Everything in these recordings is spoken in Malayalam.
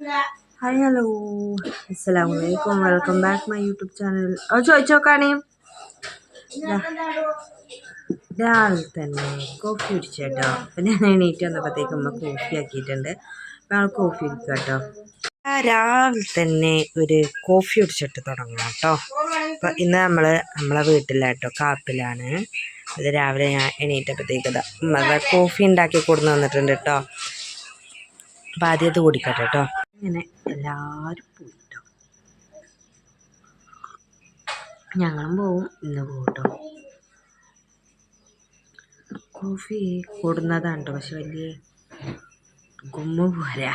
Hi, hello. Assalamualaikum. Welcome back my YouTube channel. ചോദിച്ചോക്കാണേ രാവിലെ തന്നെ കോഫി കുടിച്ചേട്ടോ. അപ്പം ഞാൻ എണീറ്റ് വന്നപ്പോഴത്തേക്ക് അമ്മ കോഫി ആക്കിയിട്ടുണ്ട്. ഞങ്ങൾ കോഫി കുടിക്കുക കേട്ടോ. രാവിലെ തന്നെ ഒരു കോഫി കുടിച്ചിട്ട് തുടങ്ങാം കേട്ടോ. അപ്പം ഇന്ന് നമ്മളെ വീട്ടിലാട്ടോ കാപ്പിലാണ്. അത് രാവിലെ ഞാൻ എണീറ്റപ്പോഴത്തേക്ക് അമ്മ കോഫി ഉണ്ടാക്കി കൊടുന്ന് വന്നിട്ടുണ്ട് കേട്ടോ. അപ്പം ആദ്യം ഇത് കുടിക്കട്ടെ കേട്ടോ. ഇങ്ങനെ എല്ലാവരും പോയി കേട്ടോ. ഞങ്ങളും പോവും, ഇന്ന് പോകും കേട്ടോ. കോഫി കൊടുന്നതാണ് കേട്ടോ, പക്ഷെ വലിയ ഗുമ്മ പോരാ.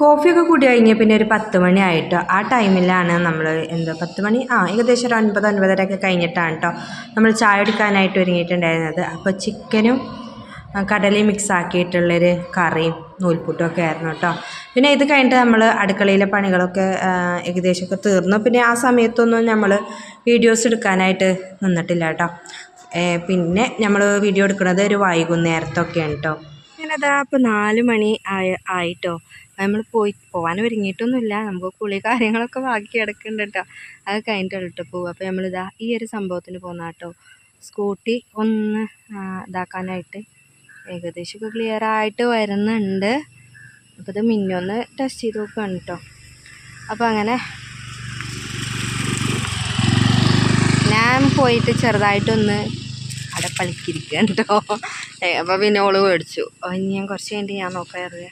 കോഫിയൊക്കെ കൂടി കഴിഞ്ഞാൽ പിന്നെ ഒരു 10 മണി ആയിട്ടോ. ആ ടൈമിലാണ് നമ്മൾ 10 മണി ഏകദേശം ഒരു 9-9:30 കഴിഞ്ഞിട്ടാണ് കേട്ടോ നമ്മൾ ചായ കുടിക്കാനായിട്ട് ഒരുങ്ങിയിട്ടുണ്ടായിരുന്നത്. അപ്പോൾ ചിക്കനും കടലയും മിക്സ് ആക്കിയിട്ടുള്ളൊരു കറിയും നൂൽപ്പുട്ടും ഒക്കെ ആയിരുന്നു കേട്ടോ. പിന്നെ ഇത് കഴിഞ്ഞിട്ട് നമ്മൾ അടുക്കളയിലെ പണികളൊക്കെ ഏകദേശമൊക്കെ തീർന്നു. പിന്നെ ആ സമയത്തൊന്നും നമ്മൾ വീഡിയോസ് എടുക്കാനായിട്ട് നിന്നിട്ടില്ല കേട്ടോ. പിന്നെ നമ്മൾ വീഡിയോ എടുക്കുന്നത് ഒരു വൈകുന്നേരത്തൊക്കെയാണ് കേട്ടോ. അങ്ങനെ അതാ അപ്പോൾ 4 മണി ആയിട്ടോ. നമ്മൾ പോകാൻ ഒരുങ്ങിയിട്ടൊന്നുമില്ല. നമുക്ക് കുളി കാര്യങ്ങളൊക്കെ ബാക്കി കിടക്കുന്നുണ്ട് കേട്ടോ. അത് കഴിഞ്ഞിട്ടുള്ളൂ കേട്ടോ പോകുക. അപ്പോൾ നമ്മളിതാ ഈ ഒരു സംഭവത്തിന് പോകുന്ന കേട്ടോ. സ്കൂട്ടി ഒന്ന് ഇതാക്കാനായിട്ട് ഏകദേശമൊക്കെ ക്ലിയർ ആയിട്ട് വരുന്നുണ്ട്. അപ്പോൾ ഇത് മിന്നൊന്ന് ടെസ്റ്റ് ചെയ്ത് നോക്കുകയാണ് കേട്ടോ. അപ്പോൾ അങ്ങനെ ഞാൻ പോയിട്ട് ചെറുതായിട്ടൊന്ന് അവിടെ പളിക്കിരിക്കുകയാണ് കേട്ടോ. അപ്പോൾ പിന്നെ ഓള് മേടിച്ചു. ഇനി ഞാൻ കുറച്ച് കഴിഞ്ഞിട്ട് ഞാൻ നോക്കാറില്ല.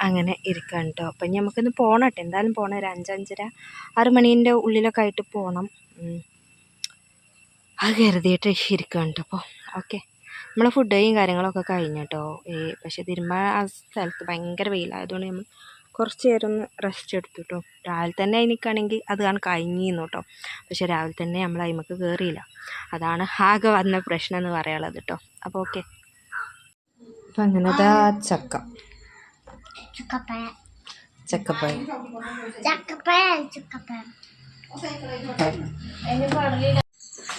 അങ്ങനെ ഇരിക്കുകയാണ് കേട്ടോ. അപ്പം നമുക്കിന്ന് പോകണം കേട്ടോ. എന്തായാലും പോകണം. ഒരു 5-5:30-6 മണീൻ്റെ ഉള്ളിലൊക്കെ ആയിട്ട് പോകണം. അത് കരുതിയിട്ട് ഇരിക്കുകയാണ് കേട്ടോ. അപ്പോൾ ഓക്കെ, നമ്മളെ ഫുഡും കാര്യങ്ങളൊക്കെ കഴിഞ്ഞു കേട്ടോ. പക്ഷേ തിരുമ്പാൻ ആ സ്ഥലത്ത് ഭയങ്കര വെയിലായതുകൊണ്ട് നമ്മൾ കുറച്ച് നേരം ഒന്ന് റെസ്റ്റ് എടുത്തു കേട്ടോ. രാവിലെ തന്നെ എനിക്കാണെങ്കിൽ അത് കഴിഞ്ഞിരുന്നു കേട്ടോ. പക്ഷെ രാവിലെ തന്നെ നമ്മൾ അതിമക്ക് കയറിയില്ല. അതാണ് ആകെ വന്ന പ്രശ്നം എന്ന് പറയാനുള്ളത് കേട്ടോ. അപ്പോൾ ഓക്കെ, അപ്പം അങ്ങനെ ചക്കപ്പഴം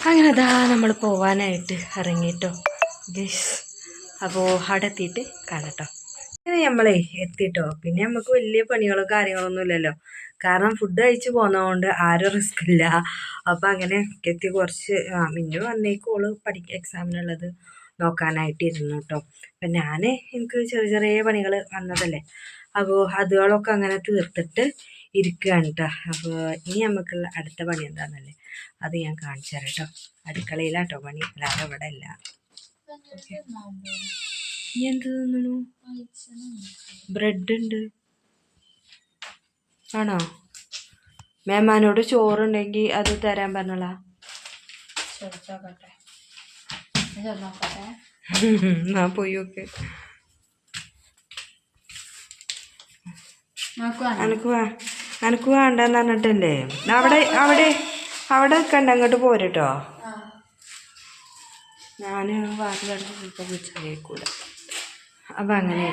അങ്ങനെ നമ്മൾ പോവാനായിട്ട് ഇറങ്ങിട്ടോ ഗയ്സ്. അപ്പോൾ അവിടെ എത്തിയിട്ട് കാണട്ടോ. അങ്ങനെ നമ്മളെ എത്തിട്ടോ. പിന്നെ നമുക്ക് വലിയ പണികളോ കാര്യങ്ങളൊന്നും ഇല്ലല്ലോ, കാരണം ഫുഡ് കഴിച്ച് പോകുന്നതുകൊണ്ട് ആരും റിസ്ക് ഇല്ല. അപ്പം അങ്ങനെ എത്തി കുറച്ച് മിന്നു വന്നേക്കോള് എക്സാമിനുള്ളത് നോക്കാനായിട്ട് ഇരുന്നു കേട്ടോ. അപ്പം എനിക്ക് ചെറിയ ചെറിയ പണികൾ വന്നതല്ലേ, അപ്പോൾ അതുകളൊക്കെ അങ്ങനെ തീർത്തിട്ട് ഇരിക്കുകയാണ് കേട്ടോ. അപ്പോൾ ഇനി നമുക്കുള്ള അടുത്ത പണി എന്താണെന്നല്ലേ അത് ഞാൻ കാണിച്ചു തരാം കേട്ടോ. അടുക്കളയിലാട്ടോ പണി, അല്ലാതെ ഇവിടെ അല്ല. ഇനി എന്ത് തോന്നുന്നു? ബ്രെഡ് ഉണ്ട് ആണോ? മേമാനോട് ചോറുണ്ടെങ്കിൽ അത് തരാൻ പറഞ്ഞോളാ. പോയി നോക്ക്. അനക്ക് വേണ്ടെന്ന് പറഞ്ഞിട്ടല്ലേ അവിടെ നിൽക്കണ്ട, അങ്ങോട്ട് പോരട്ടോ. ഞാൻ വാതിലടച്ച് ചിലപ്പോൾ വിളിച്ചറിയിക്കൂല. അപ്പം അങ്ങനെ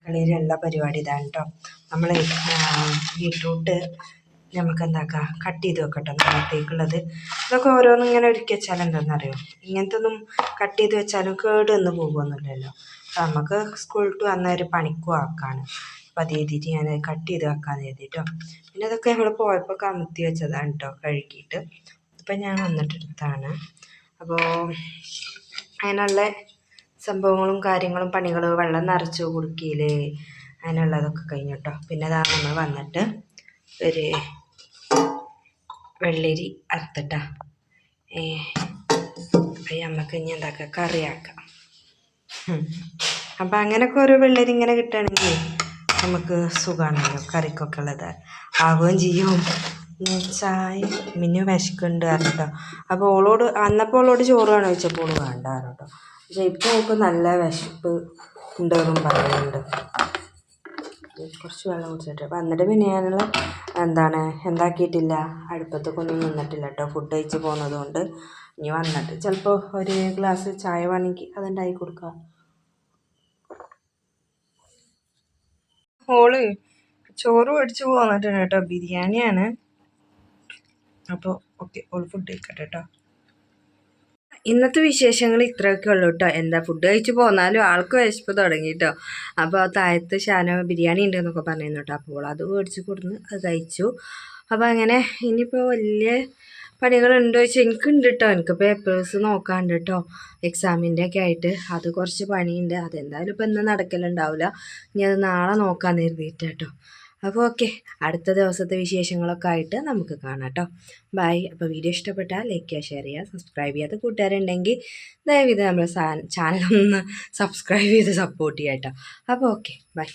കളിയിലുള്ള പരിപാടി ഇതാണ് കേട്ടോ. നമ്മൾ ബീട്രൂട്ട് നമുക്ക് എന്താക്കാം കട്ട് ചെയ്ത് വെക്കട്ടോ നാളത്തേക്കുള്ളത്. ഇതൊക്കെ ഓരോന്നും ഇങ്ങനെ ഒരുക്കി വെച്ചാൽ എന്താണെന്നറിയോ, ഇങ്ങനത്തെ ഒന്നും കട്ട് ചെയ്ത് വെച്ചാലും കേടൊന്ന് പോകുമൊന്നുമില്ലല്ലോ. അപ്പം നമുക്ക് സ്കൂൾ ടു വന്നൊരു പണിക്കും ആക്കാണ്. അപ്പം അത് എഴുതിയിട്ട് ഞാൻ കട്ട് ചെയ്ത് വെക്കാമെന്ന് എഴുതിയിട്ടോ. പിന്നെ അതൊക്കെ നമ്മൾ പോയപ്പോൾ കമത്തി വെച്ചതാണ് കേട്ടോ, കഴുകിയിട്ട്. ഇപ്പം ഞാൻ വന്നിട്ടെടുത്താണ്. അപ്പോൾ അതിനുള്ള സംഭവങ്ങളും കാര്യങ്ങളും പണികൾ, വെള്ളം നിറച്ച് കുടുക്കിയിൽ അതിനുള്ളതൊക്കെ കഴിഞ്ഞു കേട്ടോ. പിന്നെ അതാ നമ്മൾ വന്നിട്ട് ഒരു വെള്ളരി അറുത്തിട്ടാ. അപ്പം നമുക്ക് ഇനി എന്താക്കാം, കറിയാക്കാം. അപ്പം അങ്ങനെയൊക്കെ ഓരോ വെള്ളരി ഇങ്ങനെ കിട്ടുകയാണെങ്കിൽ നമുക്ക് സുഖമാണല്ലോ, കറിക്കൊക്കെ ഉള്ളത് ആവുകയും ചെയ്യും. ചായ മിന്നു വിശക്കുന്നുണ്ട് കേട്ടോ. അപ്പോൾ അന്നപ്പോൾ ഓളോട് ചോറ് വേണോ ചോദിച്ചപ്പോൾ ഓള് വേണ്ട കേട്ടോ. പക്ഷേ ഇപ്പോൾ നമുക്ക് നല്ല വിശപ്പ് ഉണ്ടെന്നും പറയുന്നുണ്ട്. കുറച്ച് വെള്ളം കുടിച്ചിട്ട് വന്നിട്ട് പിന്നെ ഞാനുള്ള എന്താക്കിയിട്ടില്ല, അടുപ്പത്തൊക്കെ ഒന്നും നിന്നിട്ടില്ല കേട്ടോ. ഫുഡ് കഴിച്ച് പോകുന്നത് കൊണ്ട് ഇനി വന്നിട്ട് ചിലപ്പോൾ ഒരു ഗ്ലാസ് ചായ വേണമെങ്കിൽ അതുണ്ടാക്കി കൊടുക്കാം. ഓള് ചോറ് മേടിച്ച് പോന്നിട്ടുണ്ട് കേട്ടോ, ബിരിയാണിയാണ്. അപ്പോൾ ഓക്കെ, ഓൾ ഫുഡ് കഴിക്കട്ടെ കേട്ടോ. ഇന്നത്തെ വിശേഷങ്ങൾ ഇത്രയൊക്കെ ഉള്ളൂ കേട്ടോ. എന്താ ഫുഡ് കഴിച്ച് പോന്നാലും ആൾക്ക് വിശപ്പ് തുടങ്ങി കേട്ടോ. അപ്പോൾ താഴത്ത് ഷാന ബിരിയാണി ഉണ്ട് എന്നൊക്കെ പറഞ്ഞിരുന്നു കേട്ടോ. അപ്പോൾ അത് മേടിച്ച് കൊടുന്ന് അത് കഴിച്ചു. അപ്പോൾ അങ്ങനെ ഇനിയിപ്പോൾ വലിയ പണികളുണ്ടോ ചോദിച്ചാൽ എനിക്കുണ്ട് കേട്ടോ. എനിക്ക് പേപ്പേഴ്സ് നോക്കാണ്ട് കേട്ടോ, എക്സാമിൻ്റെ ഒക്കെ ആയിട്ട്. അത് കുറച്ച് പണിയുണ്ട്. അതെന്തായാലും ഇപ്പോൾ ഇന്ന് നടക്കലുണ്ടാവില്ല. ഇനി അത് നാളെ നോക്കാൻ കരുതിയിട്ട് കേട്ടോ. അപ്പോൾ ഓക്കെ, അടുത്ത ദിവസത്തെ വിശേഷങ്ങളൊക്കെ ആയിട്ട് നമുക്ക് കാണാം കേട്ടോ. ബൈ. അപ്പോൾ വീഡിയോ ഇഷ്ടപ്പെട്ടാൽ ലൈക്ക് ചെയ്യുക, ഷെയർ ചെയ്യുക, സബ്സ്ക്രൈബ് ചെയ്യാത്ത കൂട്ടുകാരുണ്ടെങ്കിൽ ദയവിത് നമ്മുടെ ചാനൽ ഒന്ന് സബ്സ്ക്രൈബ് ചെയ്ത് സപ്പോർട്ട് ചെയ്യാം കേട്ടോ. അപ്പോൾ ഓക്കെ, ബൈ.